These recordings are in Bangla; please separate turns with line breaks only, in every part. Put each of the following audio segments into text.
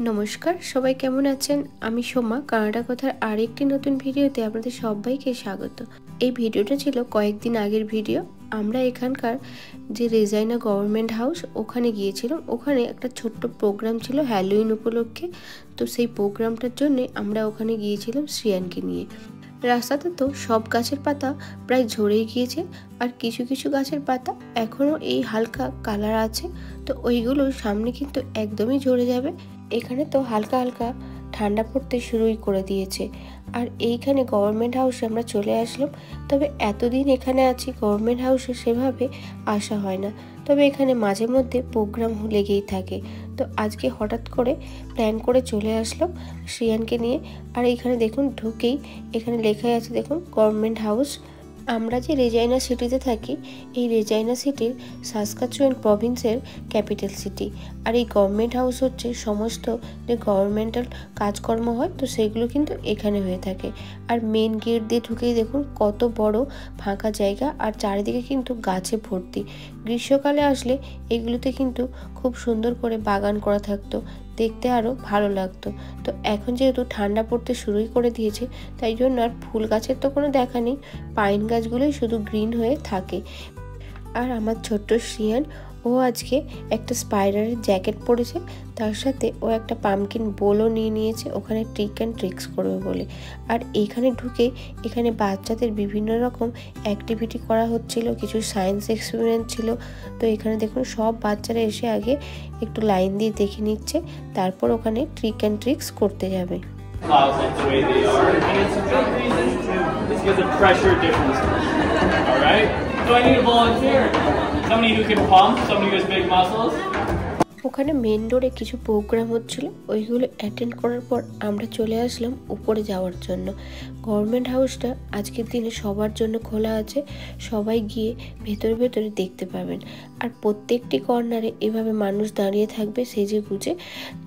নমস্কার, সবাই কেমন আছেন? আমি সোমা, কানাডা কথার আরেকটি নতুন ভিডিওতে আপনাদের সবাইকে স্বাগত। এই ভিডিওটা ছিল কয়েকদিন আগের ভিডিও। আমরা এখানকার যে রেজাইনা গভর্নমেন্ট হাউস ওখানে গিয়েছিলাম। ওখানে একটা ছোট্ট প্রোগ্রাম ছিল হ্যালোউইন উপলক্ষে। তো সেই প্রোগ্রামটার জন্যে আমরা ওখানে গিয়েছিলাম শ্রিয়ানকে নিয়ে। রাস্তাতে তো সব গাছের পাতা প্রায় ঝরেই গিয়েছে, আর কিছু কিছু গাছের পাতা এখনও এই হালকা কালার আছে। তো ওইগুলো সামনে কিন্তু একদমই ঝরে যাবে। এখানে তো হালকা হালকা ঠান্ডা পড়তে শুরুই করে দিয়েছে। আর এইখানে গভর্নমেন্ট হাউসে আমরা চলে আসলাম। তবে এতদিন এখানে আছি, গভর্নমেন্ট হাউসে সেভাবে আসা হয় না। তবে এখানে মাঝে মধ্যে প্রোগ্রাম লেগেই থাকে। তো আজকে হঠাৎ করে প্ল্যান করে চলে আসলাম শ্রিয়ানকে নিয়ে। আর এইখানে দেখুন ঢুকেই এখানে লেখাই আছে, দেখুন গভর্নমেন্ট হাউস। আমরা যে রেজাইনা সিটিতে থাকি, এই রেজাইনা সিটির সাসকাচুয়ান প্রভিন্সের ক্যাপিটাল সিটি। আর এই গভর্নমেন্ট হাউস হচ্ছে সমস্ত যে গভর্নমেন্টাল কাজকর্ম হয়, তো সেগুলো কিন্তু এখানে হয়ে থাকে। আর মেন গেট দিয়ে ঢুকেই দেখুন কত বড় ফাঁকা জায়গা, আর চারিদিকে কিন্তু গাছে ভর্তি। গ্রীষ্মকালে আসলে এগুলোতে কিন্তু খুব সুন্দর করে বাগান করা থাকতো, দেখতে আরও ভালো লাগতো। তো এখন যেহেতু ঠান্ডা পড়তে শুরুই করে দিয়েছে, তাই জন্য আর ফুল গাছের তো কোনো দেখা নেই, পাইন গাছগুলোই শুধু গ্রিন হয়ে থাকে। আর আমার ছোট্ট শ্রিয়ান, ও আজকে একটা স্পাইডারের জ্যাকেট পরেছে, তার সাথে ও একটা পামকিন বোলও নিয়ে নিয়েছে ওখানে ট্রিক অ্যান্ড ট্রিক্স করবে বলে। আর এখানে ঢুকে এখানে বাচ্চাদের বিভিন্ন রকম অ্যাক্টিভিটি করা হচ্ছিল, কিছু সায়েন্স এক্সপেরিমেন্ট ছিল। তো এখানে দেখুন সব বাচ্চারা এসে আগে একটু লাইন দিয়ে দেখে নিচ্ছে, তারপর ওখানে ট্রিক অ্যান্ড ট্রিক্স করতে যাবে।
Clouds like the way they are, and it's a big reason is because of pressure differences. All right, so I need a volunteer, somebody who can pump, somebody who has big muscles.
ওখানে মেন ডোরে কিছু প্রোগ্রাম হচ্ছিল, ওইগুলো অ্যাটেন্ড করার পর আমরা চলে আসলাম উপরে যাওয়ার জন্য। গভর্নমেন্ট হাউসটা আজকের দিনে সবার জন্য খোলা আছে, সবাই গিয়ে ভেতরে ভেতরে দেখতে পাবেন। আর প্রত্যেকটি কর্নারে এভাবে মানুষ দাঁড়িয়ে থাকবে সেজে গুজে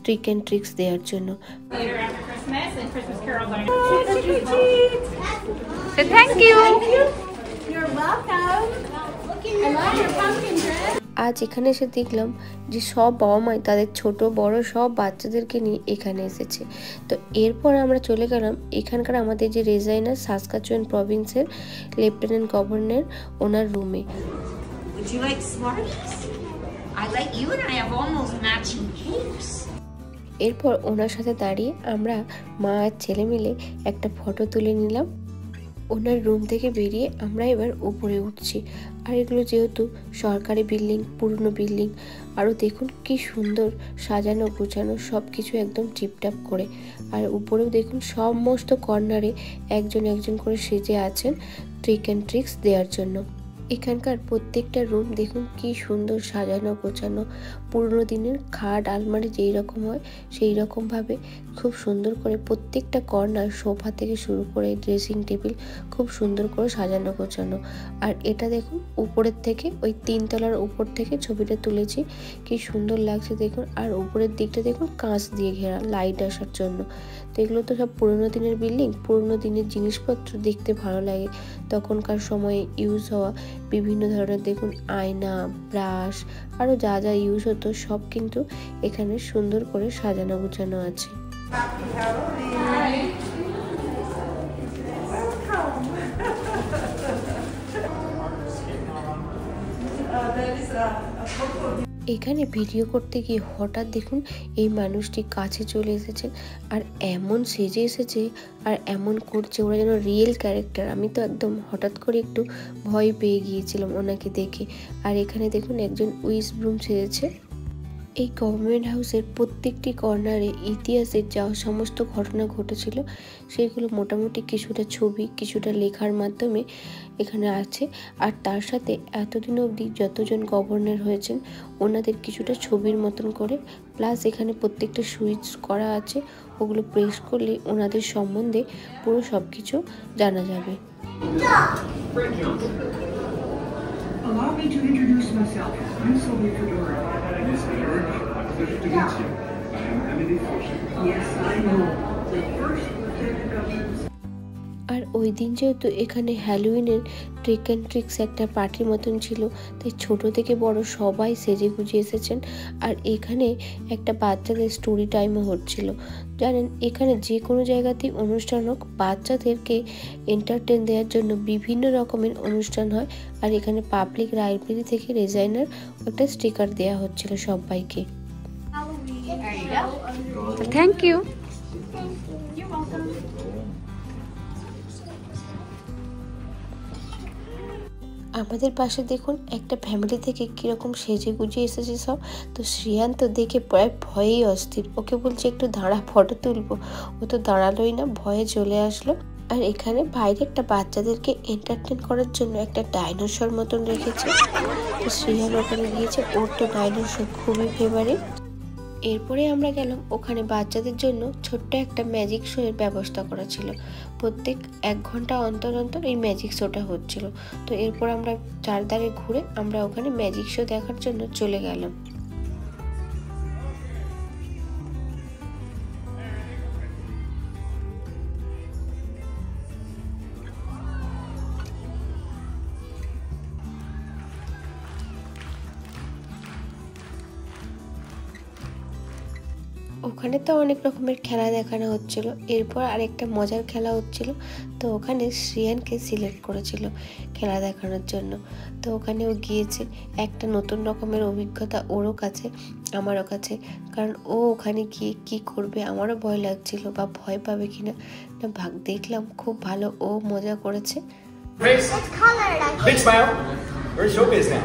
ট্রিক অ্যান্ড ট্রিক্স দেওয়ার জন্য।
Thank you.
You're welcome. I love your pumpkin dress.
আজ এখানে এসে দেখলাম যে সব বাবা মাই তাদের ছোট বড় সব বাচ্চাদেরকে নিয়ে এখানে এসেছে। তো এরপর আমরা চলে গেলাম এখানকার আমাদের যে রেজাইনা সাসকাচুয়ান প্রভিন্সের লেফটেন্যান্ট গভর্নর ওনার রুমে।
Would you like Smarties? I like you and I have almost matching capes.
এরপর ওনার সাথে দাঁড়িয়ে আমরা মা আর ছেলে মিলে একটা ফটো তুলে নিলাম। ওনার রুম থেকে বেরিয়ে আমরা এবার উপরে উঠছি। আর এগুলো যেহেতু সরকারি বিল্ডিং, পুরনো বিল্ডিং, আরও দেখুন কি সুন্দর সাজানো গোছানো, সব কিছু একদম টিপটাপ করে। আর উপরেও দেখুন সমস্ত কর্নারে একজন একজন করে সেজে আছেন ট্রিক অ্যান্ড ট্রিক্স দেওয়ার জন্য। এখানকার প্রত্যেকটা রুম দেখুন কি সুন্দর সাজানো গোছানো, পুরনো দিনের খাট আলমারি যেই রকম হয় সেই রকমভাবে খুব সুন্দর করে প্রত্যেকটা কর্নার, সোফা থেকে শুরু করে ড্রেসিং টেবিল খুব সুন্দর করে সাজানো গোছানো। আর এটা দেখুন উপরের থেকে, ওই 3 তলার উপর থেকে ছবিটা তুলেছি, কি সুন্দর লাগছে দেখুন। আর উপরের দিকটা দেখুন কাঁচ দিয়ে ঘেরা, লাইট আসার জন্য। তো এগুলো তো সব পুরনো দিনের বিল্ডিং, পুরনো দিনের জিনিসপত্র দেখতে ভালো লাগে। তখনকার সময়ে ইউজ হওয়া বিভিন্ন ধরনের দেখুন আয়না, ব্রাশ, আরও যা যা ইউজ হতো সব কিন্তু এখানে সুন্দর করে সাজানো গোছানো আছে। এখানে ভিডিও করতে গিয়ে হঠাৎ দেখুন এই মানুষটি কাছে চলে এসেছে, আর এমন সেজে এসেছে আর এমন করছে, ওরা যেন রিয়েল ক্যারেক্টার। আমি তো একদম হঠাৎ করে একটু ভয় পেয়ে গিয়েছিলাম ওনাকে দেখে। আর এখানে দেখুন একজন উইস ব্রুম সেজেছে। এই গভর্নমেন্ট হাউসের প্রত্যেকটি কর্নারে ইতিহাসের যা সমস্ত ঘটনা ঘটেছিল সেগুলো মোটামুটি কিছুটা ছবি, কিছুটা লেখার মাধ্যমে এখানে আছে। আর তার সাথে এতদিন অবধি যতজন গভর্নর হয়েছেন ওনাদের কিছুটা ছবির মতন করে, প্লাস এখানে প্রত্যেকটা সুইচ করা আছে, ওগুলো প্রেস করলে ওনাদের সম্বন্ধে পুরো সব কিছু জানা যাবে।
Allow me to introduce myself. I'm Sylvia Fedora. Miss Fedora, a pleasure to meet you. I am Emily Fortune. Yes, I know. The first lieutenant governor.
আর ওই দিন যেহেতু এখানে হ্যালোউইনের ট্রিক অ্যান্ড ট্রিক্স একটা পার্টির মতন ছিল, তাই ছোট থেকে বড় সবাই সেজে গুজে এসেছেন। আর এখানে একটা বাচ্চাদের স্টোরি টাইমও হচ্ছিল। জানেন, এখানে যে কোনো জায়গাতেই অনুষ্ঠান হোক, বাচ্চাদেরকে এন্টারটেন দেওয়ার জন্য বিভিন্ন রকমের অনুষ্ঠান হয়। আর এখানে পাবলিক লাইব্রেরি থেকে রেজাইনার একটা স্টিকার দেওয়া হচ্ছিল সবাইকে।
Thank you.
আমাদের পাশে দেখুন একটা ফ্যামিলি থেকে কিরকম সেজে গুজে এসেছে সব। তো শ্রেয়ান তো দেখে প্রায় ভয়েই অস্থির, ওকে বলছে একটু দাঁড়া, ফটো তুলবো। ও তো দাঁড়ালোই না, ভয়ে চলে আসলো। আর এখানে বাইরে একটা বাচ্চাদেরকে এন্টারটেন করার জন্য একটা ডাইনোসর মতন রেখেছে। তো শ্রেয়ান ওখানে গিয়েছে, ওর তো ডাইনোসর খুবই ফেভারিট। এরপরে আমরা গেলাম ওখানে বাচ্চাদের জন্য ছোট্ট একটা ম্যাজিক শো এর ব্যবস্থা করা ছিল। প্রত্যেক 1 ঘন্টা অন্তর অন্তর এই ম্যাজিক শোটা হচ্ছিল। তো এরপর আমরা চারধারে ঘুরে আমরা ওখানে ম্যাজিক শো দেখার জন্য চলে গেলাম। ওখানে তো অনেক রকমের খেলা দেখানো হচ্ছিল। এরপর আরেকটা মজার খেলা হচ্ছিল। তো ওখানে শ্রেয়ানকে সিলেক্ট করেছিল খেলা দেখানোর জন্য। তো ওখানে ও গিয়েছে, একটা নতুন রকমের অভিজ্ঞতা ওরও কাছে আমারও কাছে। কারণ ও ওখানে গিয়ে কি করবে আমারও ভয় লাগছিল, বা ভয় পাবে কিনা না। ভাগ দেখলাম খুব ভালো, ও মজা করেছে।
Big smile. Where's showbiz now?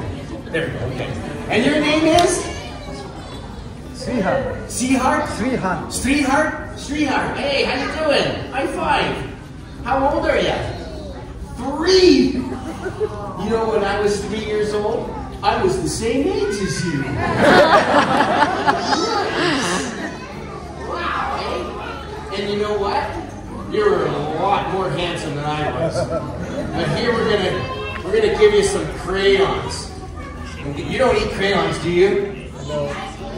There we go. Okay. And your name is?
Srihart.
Seahart?
Srihart.
Srihart? Srihart. Hey, how you doing? High five. How old are you? 3. You know, when I was 3 years old, I was the same age as you. Wow, eh? And you know what? You're a lot more handsome than I was. But here we're gonna give you some crayons. You don't eat crayons, do you?
No.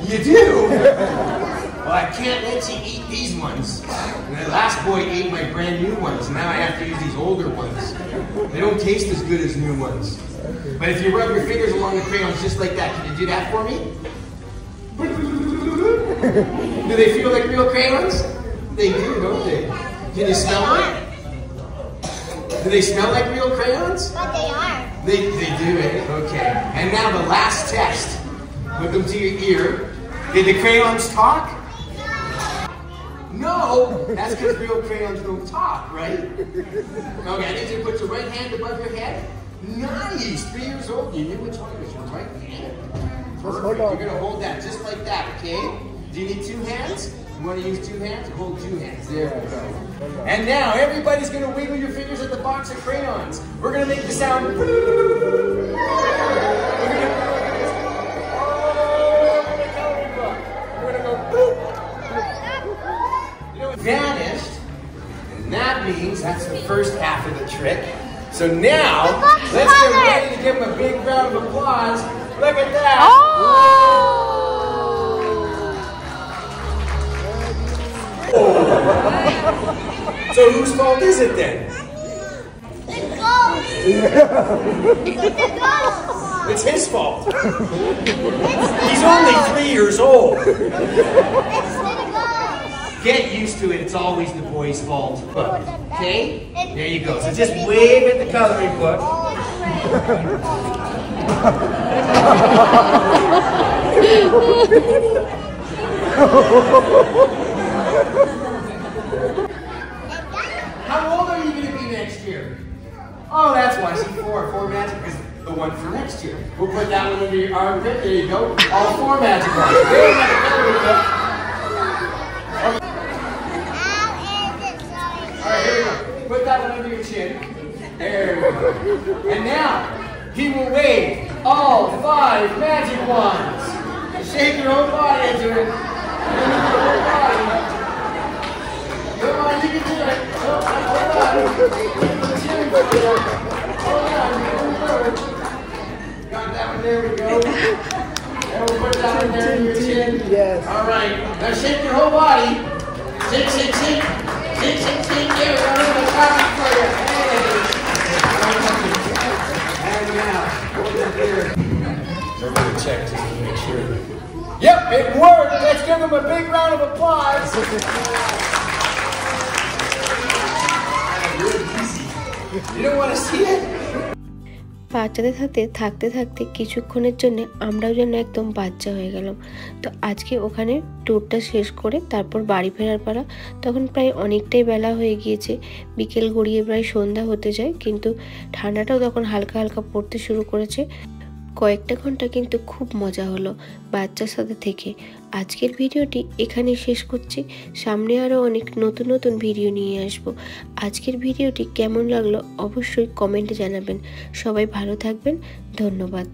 You do? Well, I can't let you eat these ones. And the last boy ate my brand new ones, and now I have to use these older ones. They don't taste as good as new ones. But if you rub your fingers along the crayons just like that, can you do that for me? Do they feel like real crayons? They do, don't they? Can you smell them? Do they smell like real crayons?
But they are.
They do, eh? Okay. And now the last test. Put them to your ear. Did the crayons talk? No, that's because real crayons don't talk, right? Okay, I need you to put your right hand above your head. Nice, 3 years old. You knew which one was your right hand. Perfect. You're gonna hold that just like that, okay? Do you need 2 hands? You want to use 2 hands? Hold 2 hands. There we go. And now everybody's gonna wiggle your fingers at the box of crayons. We're gonna make the sound. Vanished, and that means that's the first half of the trick. So now, let's get ready to give him a big round of applause. Look at that. Oh! So whose fault is it then?
The ghost. The ghost.
It's his fault. He's only 3 years old.
It's the ghost.
Get used to it. It's always the boy's fault. Okay? There you go. So just wave at the coloring book. How old are you going to be next year? Oh, that's why. See, 4 magic is the one for next year. We'll put that one under your armpit. There you go. All 4 magic ones. There you have the coloring book. Alright, here we go. Put that one under your chin. There we go. And now, he will wave all 5 magic wands. Shake your whole body into it. Your whole body. Come on, you can do it. Hold on. Hold on. Got that one, there we go. And we'll put that one there in your chin.
Yes.
Alright, now shake your whole body. Shake, shake, shake. See, there we go. Clap for you. Hey. And now, hold it here. Everybody check just to make sure. Yep, it worked. Let's give them a big round of applause. You don't want to see it?
বাচ্চাদের সাথে থাকতে থাকতে কিছুক্ষণের জন্য আমরাও যেন একদম বাচ্চা হয়ে গেলাম। তো আজকে ওখানে ট্যুরটা শেষ করে তারপর বাড়ি ফেরার পালা। তখন প্রায় অনেকটাই বেলা হয়ে গিয়েছে, বিকেল গড়িয়ে প্রায় সন্ধ্যা হতে যায়, কিন্তু ঠান্ডাটাও তখন হালকা হালকা পড়তে শুরু করেছে। কয়েকটা ঘন্টা কিন্তু খুব মজা হলো বাচ্চার সাথে থেকে। আজকের ভিডিওটি এখানেই শেষ করছি, সামনে আরও অনেক নতুন নতুন ভিডিও নিয়ে আসব। আজকের ভিডিওটি কেমন লাগলো অবশ্যই কমেন্টে জানাবেন। সবাই ভালো থাকবেন, ধন্যবাদ।